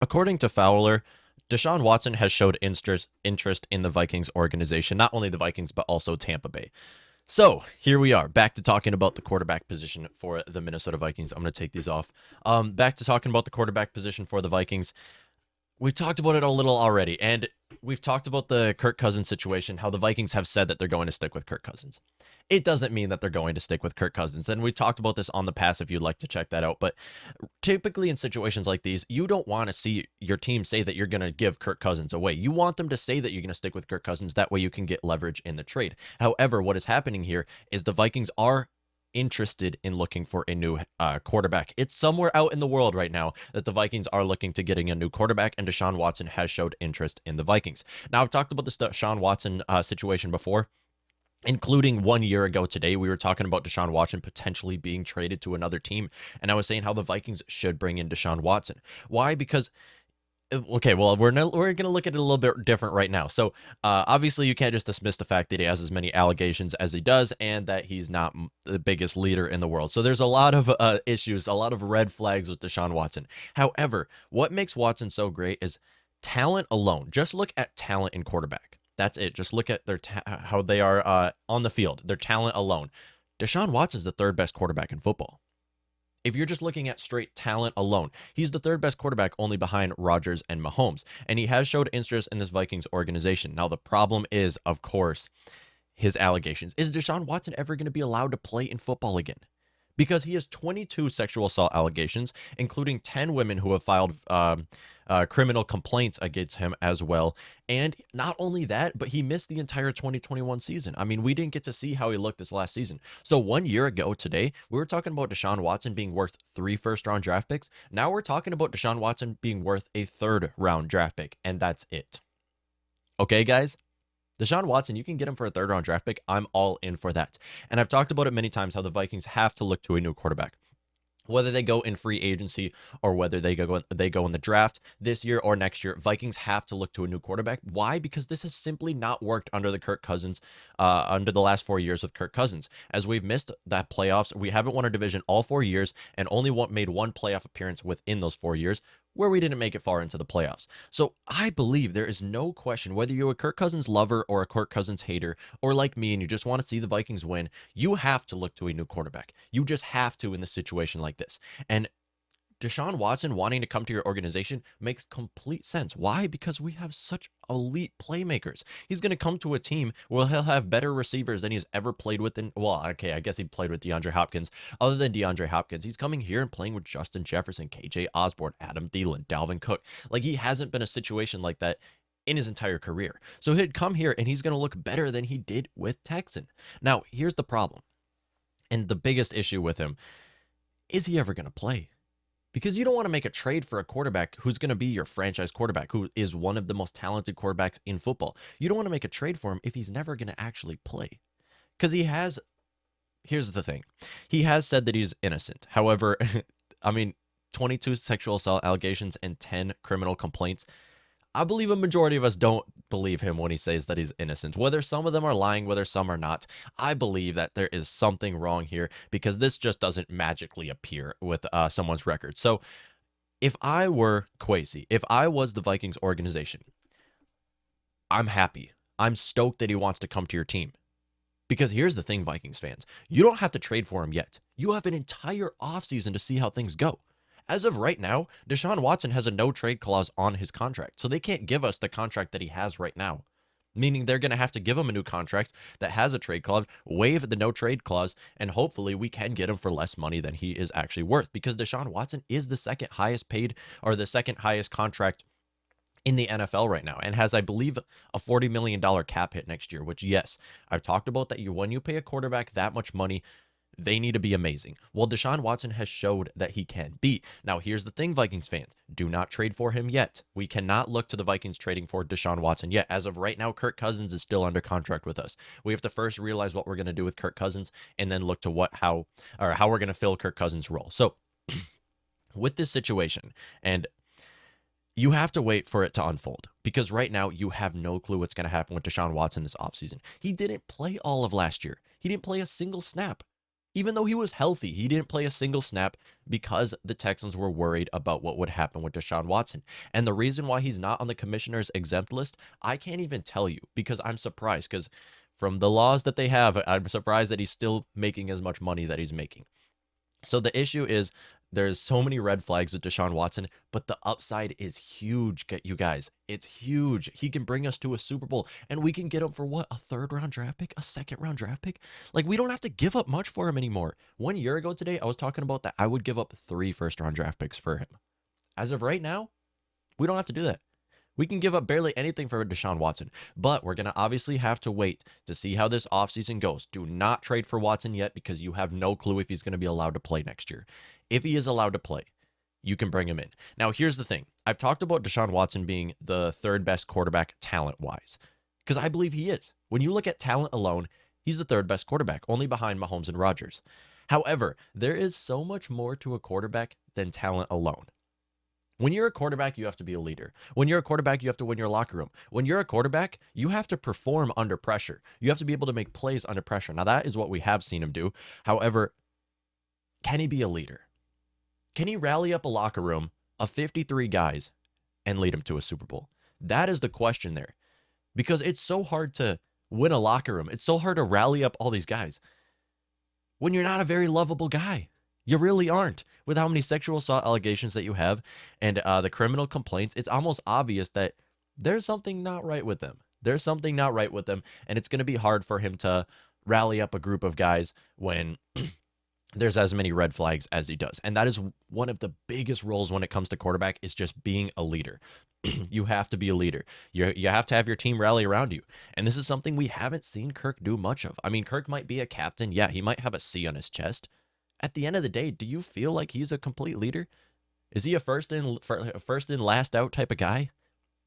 According to Fowler, Deshaun Watson has showed interest in the Vikings organization, not only the Vikings, but also Tampa Bay. So here we are, back to talking about the quarterback position for the Minnesota Vikings. I'm going to take these off. Back to talking about the quarterback position for the Vikings. We talked about it a little already, and we've talked about the Kirk Cousins situation, how the Vikings have said that they're going to stick with Kirk Cousins. It doesn't mean that they're going to stick with Kirk Cousins, and we talked about this on the past if you'd like to check that out. But typically in situations like these, you don't want to see your team say that you're going to give Kirk Cousins away. You want them to say that you're going to stick with Kirk Cousins. That way you can get leverage in the trade. However, what is happening here is the Vikings are interested in looking for a new quarterback. It's somewhere out in the world right now that the Vikings are looking to getting a new quarterback, and Deshaun Watson has showed interest in the Vikings. Now, I've talked about the Deshaun Watson situation before, including 1 year ago today. We were talking about Deshaun Watson potentially being traded to another team, and I was saying how the Vikings should bring in Deshaun Watson. Why? Because okay, well, we're going to look at it a little bit different right now. So, obviously, you can't just dismiss the fact that he has as many allegations as he does, and that he's not the biggest leader in the world. So, there's a lot of issues, a lot of red flags with Deshaun Watson. However, what makes Watson so great is talent alone. Just look at talent in quarterback. That's it. Just look at their how they are on the field. Their talent alone. Deshaun Watson's the third best quarterback in football. If you're just looking at straight talent alone, he's the third best quarterback only behind Rodgers and Mahomes. And he has showed interest in this Vikings organization. Now, the problem is, of course, his allegations. Is Deshaun Watson ever going to be allowed to play in football again? Because he has 22 sexual assault allegations, including 10 women who have filed criminal complaints against him as well. And not only that, but he missed the entire 2021 season. I mean, we didn't get to see how he looked this last season. So 1 year ago today, we were talking about Deshaun Watson being worth 3 first-round draft picks. Now we're talking about Deshaun Watson being worth a third-round draft pick, and that's it. Okay, guys? Deshaun Watson, you can get him for a third-round draft pick. I'm all in for that. And I've talked about it many times how the Vikings have to look to a new quarterback. Whether they go in free agency or whether they go in the draft this year or next year, Vikings have to look to a new quarterback. Why? Because this has simply not worked under the Kirk Cousins, under the last 4 years with Kirk Cousins. As we've missed that playoffs, we haven't won a division all 4 years and only made one playoff appearance within those 4 years, where we didn't make it far into the playoffs. So I believe there is no question, whether you're a Kirk Cousins lover or a Kirk Cousins hater, or like me and you just want to see the Vikings win, you have to look to a new quarterback. You just have to in a situation like this. And Deshaun Watson wanting to come to your organization makes complete sense. Why? Because we have such elite playmakers. He's going to come to a team where he'll have better receivers than he's ever played with. Well, okay, I guess he played with DeAndre Hopkins. Other than DeAndre Hopkins, he's coming here and playing with Justin Jefferson, KJ Osborne, Adam Thielen, Dalvin Cook. Like, he hasn't been a situation like that in his entire career. So he'd come here and he's going to look better than he did with Texan. Now, here's the problem. And the biggest issue with him, is he ever going to play? Because you don't want to make a trade for a quarterback who's going to be your franchise quarterback, who is one of the most talented quarterbacks in football. You don't want to make a trade for him if he's never going to actually play. Because here's the thing. He has said that he's innocent. However, I mean, 22 sexual assault allegations and 10 criminal complaints. I believe a majority of us don't believe him when he says that he's innocent. Whether some of them are lying, whether some are not, I believe that there is something wrong here, because this just doesn't magically appear with someone's record. So if I were Kwesi, if I was the Vikings organization, I'm happy. I'm stoked that he wants to come to your team. Because here's the thing, Vikings fans, you don't have to trade for him yet. You have an entire offseason to see how things go. As of right now, Deshaun Watson has a no-trade clause on his contract, so they can't give us the contract that he has right now. Meaning they're going to have to give him a new contract that has a trade clause, waive the no-trade clause, and hopefully we can get him for less money than he is actually worth, because Deshaun Watson is the second highest paid, or the second highest contract in the NFL right now, and has, I believe, a $40 million cap hit next year, which, yes, I've talked about that. When you pay a quarterback that much money, they need to be amazing. Well, Deshaun Watson has showed that he can be. Now, here's the thing, Vikings fans. Do not trade for him yet. We cannot look to the Vikings trading for Deshaun Watson yet. As of right now, Kirk Cousins is still under contract with us. We have to first realize what we're going to do with Kirk Cousins, and then look to how we're going to fill Kirk Cousins' role. So, with this situation, and you have to wait for it to unfold, because right now you have no clue what's going to happen with Deshaun Watson this offseason. He didn't play all of last year. He didn't play a single snap. Even though he was healthy, he didn't play a single snap because the Texans were worried about what would happen with Deshaun Watson. And the reason why he's not on the commissioner's exempt list, I can't even tell you because I'm surprised because from the laws that they have, I'm surprised that he's still making as much money that he's making. So the issue is there's so many red flags with Deshaun Watson, but the upside is huge, you guys. It's huge. He can bring us to a Super Bowl, and we can get him for what? A third round draft pick? A second round draft pick? Like, we don't have to give up much for him anymore. 1 year ago today, I was talking about that I would give up 3 first round draft picks for him. As of right now, we don't have to do that. We can give up barely anything for Deshaun Watson, but we're going to obviously have to wait to see how this offseason goes. Do not trade for Watson yet because you have no clue if he's going to be allowed to play next year. If he is allowed to play, you can bring him in. Now, here's the thing. I've talked about Deshaun Watson being the third best quarterback talent-wise because I believe he is. When you look at talent alone, he's the third best quarterback, only behind Mahomes and Rodgers. However, there is so much more to a quarterback than talent alone. When you're a quarterback, you have to be a leader. When you're a quarterback, you have to win your locker room. When you're a quarterback, you have to perform under pressure. You have to be able to make plays under pressure. Now, that is what we have seen him do. However, can he be a leader? Can he rally up a locker room of 53 guys and lead them to a Super Bowl? That is the question there. Because it's so hard to win a locker room. It's so hard to rally up all these guys when you're not a very lovable guy. You really aren't. With how many sexual assault allegations that you have and the criminal complaints, it's almost obvious that there's something not right with them. There's something not right with them, and it's going to be hard for him to rally up a group of guys when there's as many red flags as he does. And that is one of the biggest roles when it comes to quarterback is just being a leader. You have to be a leader. You have to have your team rally around you. And this is something we haven't seen Kirk do much of. I mean, Kirk might be a captain. Yeah, he might have a C on his chest. At the end of the day, do you feel like he's a complete leader? Is he a first in last out type of guy?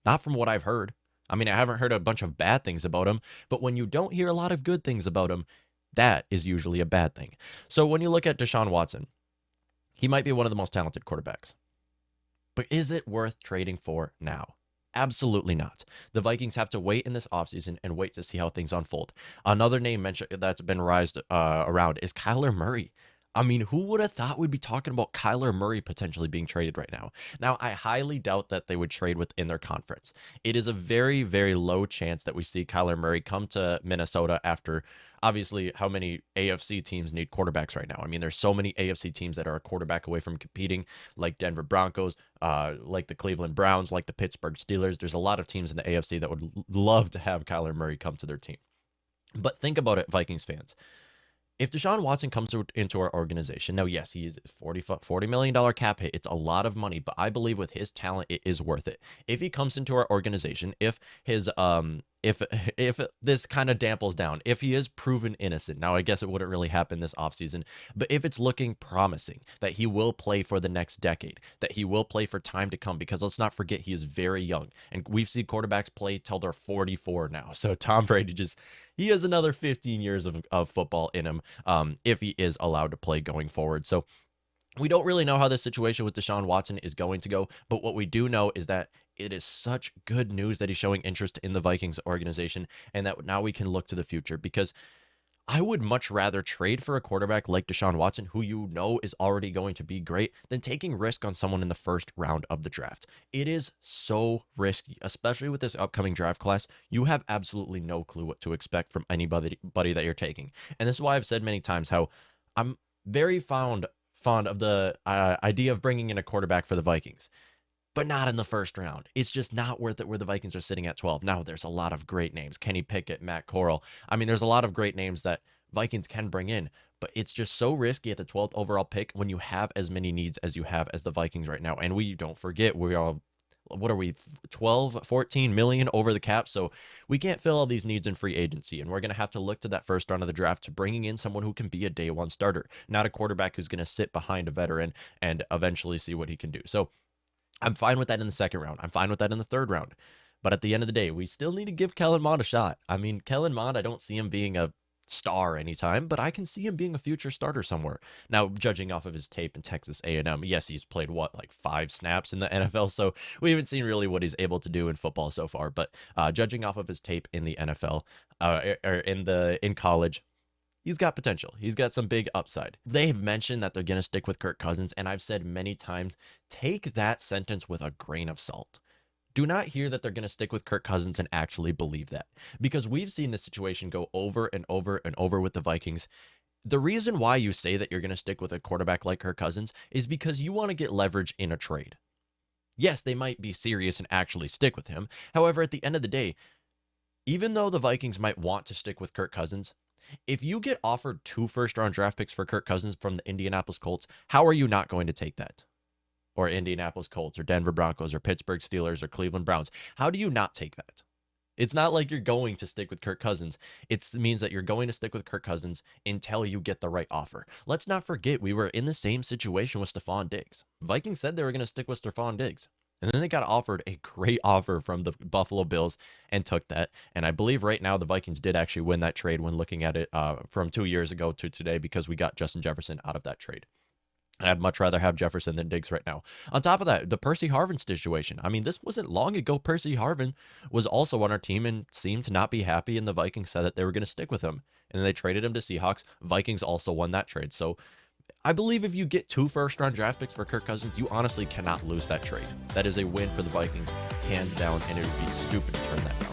Not from what I've heard. I mean, I haven't heard a bunch of bad things about him, but when you don't hear a lot of good things about him, that is usually a bad thing. So when you look at Deshaun Watson, he might be one of the most talented quarterbacks. But is it worth trading for now? Absolutely not. The Vikings have to wait in this offseason and wait to see how things unfold. Another name mentioned that's been raised around is Kyler Murray. I mean, who would have thought we'd be talking about Kyler Murray potentially being traded right now? Now, I highly doubt that they would trade within their conference. It is a very, very low chance that we see Kyler Murray come to Minnesota after, obviously, how many AFC teams need quarterbacks right now. I mean, there's so many AFC teams that are a quarterback away from competing, like Denver Broncos, like the Cleveland Browns, like the Pittsburgh Steelers. There's a lot of teams in the AFC that would love to have Kyler Murray come to their team. But think about it, Vikings fans. If Deshaun Watson comes into our organization, now, yes, he is $40 million cap hit. It's a lot of money, but I believe with his talent, it is worth it. If he comes into our organization, if his if this kind of damples down, if he is proven innocent, now I guess it wouldn't really happen this offseason, but if it's looking promising that he will play for the next decade, that he will play for time to come, because let's not forget he is very young, and we've seen quarterbacks play till they're 44 now. So Tom Brady he has another 15 years of football in him if he is allowed to play going forward. So we don't really know how this situation with Deshaun Watson is going to go, but what we do know is that it is such good news that he's showing interest in the Vikings organization and that now we can look to the future, because I would much rather trade for a quarterback like Deshaun Watson, who you know is already going to be great, than taking risk on someone in the first round of the draft. It is so risky, especially with this upcoming draft class. You have absolutely no clue what to expect from anybody that you're taking. And this is why I've said many times how I'm very fond of the idea of bringing in a quarterback for the Vikings, but not in the first round. It's just not worth it where the Vikings are sitting at 12. Now, there's a lot of great names. Kenny Pickett, Matt Corral. I mean, there's a lot of great names that Vikings can bring in, but it's just so risky at the 12th overall pick when you have as many needs as you have as the Vikings right now. And we don't forget, we are, what are we, 12, 14 million over the cap? So we can't fill all these needs in free agency. And we're going to have to look to that first round of the draft to bringing in someone who can be a day one starter, not a quarterback who's going to sit behind a veteran and eventually see what he can do. So I'm fine with that in the second round. I'm fine with that in the third round. But at the end of the day, we still need to give Kellen Mond a shot. I mean, Kellen Mond, I don't see him being a star anytime, but I can see him being a future starter somewhere. Now, judging off of his tape in Texas A&M, yes, he's played like 5 snaps in the NFL, so we haven't seen really what he's able to do in football so far. But judging off of his tape in the NFL or in college, he's got potential. He's got some big upside. They've mentioned that they're going to stick with Kirk Cousins, and I've said many times, take that sentence with a grain of salt. Do not hear that they're going to stick with Kirk Cousins and actually believe that, because we've seen this situation go over and over and over with the Vikings. The reason why you say that you're going to stick with a quarterback like Kirk Cousins is because you want to get leverage in a trade. Yes, they might be serious and actually stick with him. However, at the end of the day, even though the Vikings might want to stick with Kirk Cousins, if you get offered 2 first-round draft picks for Kirk Cousins from the Indianapolis Colts, how are you not going to take that? Or Indianapolis Colts or Denver Broncos or Pittsburgh Steelers or Cleveland Browns. How do you not take that? It's not like you're going to stick with Kirk Cousins. It means that you're going to stick with Kirk Cousins until you get the right offer. Let's not forget, we were in the same situation with Stephon Diggs. Vikings said they were going to stick with Stephon Diggs. And then they got offered a great offer from the Buffalo Bills and took that. And I believe right now the Vikings did actually win that trade when looking at it from 2 years ago to today, because we got Justin Jefferson out of that trade. I'd much rather have Jefferson than Diggs right now. On top of that, the Percy Harvin situation. I mean, this wasn't long ago. Percy Harvin was also on our team and seemed to not be happy, and the Vikings said that they were going to stick with him. And then they traded him to Seahawks. Vikings also won that trade. So I believe if you get 2 first-round draft picks for Kirk Cousins, you honestly cannot lose that trade. That is a win for the Vikings, hands down, and it would be stupid to turn that down.